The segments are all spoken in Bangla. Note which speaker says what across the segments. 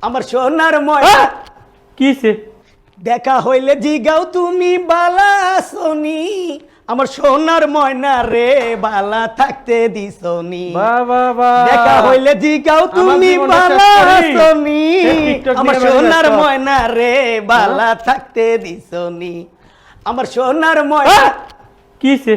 Speaker 1: আমার সোনার ময়না
Speaker 2: কিছে
Speaker 1: দেখা হইলে জিগাও তুমি বালা আসনি আমার সোনার ময়না রে বালা থাকতে দিছনি
Speaker 2: বাবা
Speaker 1: দেখা হইলে জিগাও তুমি বালা আসনি আমার সোনার ময়না রে বালা থাকতে দিছনি আমার সোনার ময়না
Speaker 2: কিছে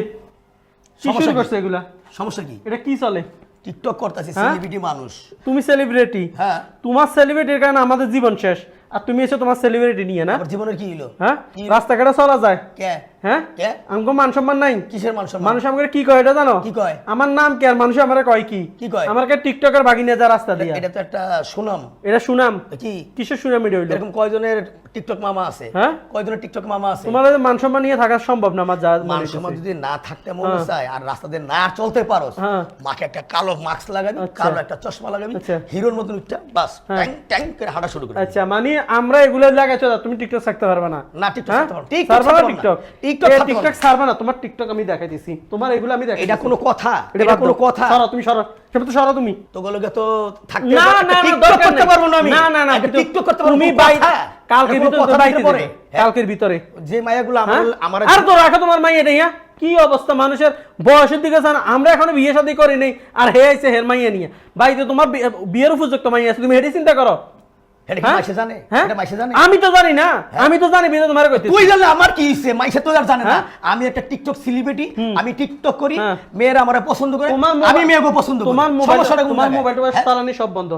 Speaker 2: কি
Speaker 1: সমস্যা
Speaker 2: শুরু
Speaker 1: কি?
Speaker 2: করছে এগুলা
Speaker 1: সমস্যা কি
Speaker 2: এটা কি চলে
Speaker 1: টিকটক করতেছি
Speaker 2: হ্যাঁ?
Speaker 1: সেলিব্রিটি মানুষ
Speaker 2: তুমি সেলিব্রিটি
Speaker 1: হ্যাঁ
Speaker 2: তোমার সেলিব্রিটির কারণে আমাদের জীবন শেষ আর তুমি এসে তোমার সেলিব্রিটি নিয়ে না
Speaker 1: আমার জীবনের কি হলো
Speaker 2: হ্যাঁ
Speaker 1: কি?
Speaker 2: রাস্তাঘাটে চলা যায়
Speaker 1: কে
Speaker 2: হ্যাঁ
Speaker 1: কে
Speaker 2: আমাকে মান সম্মান নাই
Speaker 1: কিসের মানুষ
Speaker 2: মানুষ আমাকে কি কয় এটা জানো
Speaker 1: কি কয়
Speaker 2: আমার নাম কি আর মানুষ আমার কয় কি
Speaker 1: কি কয়?
Speaker 2: আমাকে টিকটকের বাগি নিয়ে যা রাস্তা দিয়া
Speaker 1: এটা তো একটা সুনাম
Speaker 2: এটা শুনাম
Speaker 1: কি
Speaker 2: কিসের শুনাম এটা হইলো
Speaker 1: এরকম কয়জনের টিকটক মামা আছে
Speaker 2: হ্যাঁ?
Speaker 1: কয়জনের টিকটক মামা আছে
Speaker 2: তোমার এই মান সম্মান নিয়ে থাকা সম্ভব না আমার যা মনে
Speaker 1: মান
Speaker 2: হইতেছে।
Speaker 1: সম্মান যদি না থাকতে মনে
Speaker 2: হ্যাঁ।
Speaker 1: চায় আর রাস্তাতে না চলতে পারোস
Speaker 2: হ্যাঁ।
Speaker 1: মাকে একটা কালো মাস্ক লাগাবি
Speaker 2: আচ্ছা।
Speaker 1: কালো একটা চশমা লাগাবি
Speaker 2: আচ্ছা।
Speaker 1: হিরোর মতন উঠটা বাস
Speaker 2: হ্যাঁ।
Speaker 1: ট্যাং ট্যাং করে হাঁটা শুরু করবি
Speaker 2: আচ্ছা মানে আমরা এগুলো লাগাইছো তুমি টিকটক থাকতে পারবে না
Speaker 1: না টিকটক
Speaker 2: হ্যাঁ?
Speaker 1: ছাড়তে পারবো না। টিকটক
Speaker 2: ছাড়বা না
Speaker 1: ছাড়তে পারবো না।
Speaker 2: টিকটক
Speaker 1: টিকটক
Speaker 2: এ,
Speaker 1: ছাড়তে
Speaker 2: টিকটক
Speaker 1: পারবো না।
Speaker 2: ছাড়বা না তোমার টিকটক আমি দেখাইতেছি তোমার এগুলো আমি দেখাইতেছি
Speaker 1: এটা কোনো কথা
Speaker 2: এটা
Speaker 1: এটা
Speaker 2: বাদ
Speaker 1: কোনো
Speaker 2: দাও।
Speaker 1: কথা
Speaker 2: সরো তুমি সরো সেটা তো সরো তুমি
Speaker 1: তোগুলোকে তো থাকতে
Speaker 2: না
Speaker 1: পারবো
Speaker 2: না
Speaker 1: একটা
Speaker 2: না,
Speaker 1: টিকটক
Speaker 2: দরকার
Speaker 1: করতে
Speaker 2: নেই।
Speaker 1: পারবো না আমি
Speaker 2: না না না
Speaker 1: একটা
Speaker 2: কিন্তু
Speaker 1: টিকটক করতে পারবো
Speaker 2: তুমি
Speaker 1: কোনো
Speaker 2: বাই
Speaker 1: কথা?
Speaker 2: কালকের
Speaker 1: এটা কোনো
Speaker 2: ভিতরে
Speaker 1: কথা
Speaker 2: বাইতে
Speaker 1: ভিতরে পড়ে?
Speaker 2: দেবে কালকের ভিতরে
Speaker 1: যে মায়াগুলো
Speaker 2: হ্যাঁ?
Speaker 1: আমার
Speaker 2: আর তো রাখো তোমার মাই এটা ইয়া কি অবস্থা মানুষের বয়সের দিকে জান আমরা এখনো বিয়ে শাদী করি নাই আর হে আইছে হের মাইয়া নিয়ে ভাই তো তোমার বিয়ের উপযুক্ত মাইয়া আছে তুমি হেডি চিন্তা করো
Speaker 1: এটা কি
Speaker 2: হ্যাঁ?
Speaker 1: মাইসে জানে
Speaker 2: হ্যাঁ?
Speaker 1: এটা মাইসে জানে
Speaker 2: আমি তো জানি না আমি তো জানি বিয়ে তোমার কইতে
Speaker 1: তুই জানলে আমার কি ইচ্ছে মাইসে তো আর জানে না
Speaker 2: হ্যাঁ?
Speaker 1: আমি একটা টিকটক সেলিব্রিটি আমি টিকটক করি
Speaker 2: হ্যাঁ।
Speaker 1: মেয়েরা আমার পছন্দ করে
Speaker 2: তোমার
Speaker 1: আমি মেয়েকে পছন্দ করি
Speaker 2: তোমার মোবাইল
Speaker 1: সমস্যাটা কোন
Speaker 2: তোমার
Speaker 1: জায়গায়?
Speaker 2: মোবাইল টোবাইল
Speaker 1: হ্যাঁ?
Speaker 2: চালানি সব বন্ধ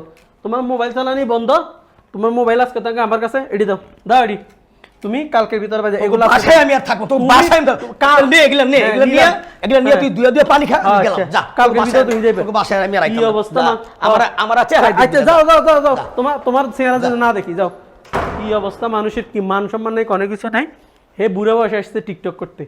Speaker 2: তোমার মোবাইল চালানি বন্ধ তোমার মোবাইল আজকে থাকে আমার কাছে এডি দাও দাও এডি তুমি কালকের ভিতরে বাজে এগুলা
Speaker 1: বাসায় আমি আর থাকবো তো
Speaker 2: তুমি-
Speaker 1: বাসায় আমি কাল নিয়ে এগুলা নে
Speaker 2: হ্যাঁ,
Speaker 1: এগুলা নিয়ে
Speaker 2: নিলাম।
Speaker 1: এগুলা নিয়ে
Speaker 2: হ্যাঁ।
Speaker 1: তুই দুয়া পানি খা আমি গেলাম
Speaker 2: আচ্ছা,
Speaker 1: যা
Speaker 2: কালকের
Speaker 1: তোর
Speaker 2: ভিতরে
Speaker 1: বাসায়-
Speaker 2: তুমি যাবে।
Speaker 1: তোকে বাসায় আমি আর
Speaker 2: কি
Speaker 1: আইতাম না।
Speaker 2: অবস্থা
Speaker 1: যা,
Speaker 2: না?
Speaker 1: আমার চেহারা
Speaker 2: আচ্ছা যাও যাও যাও যাও তোমার তোমার চেহারা যেন না দেখি যাও কি অবস্থা মানুষের কি মান সম্মান নাই কোনো কিছু নাই হে বুড়া বয়সে আসছে টিকটক করতে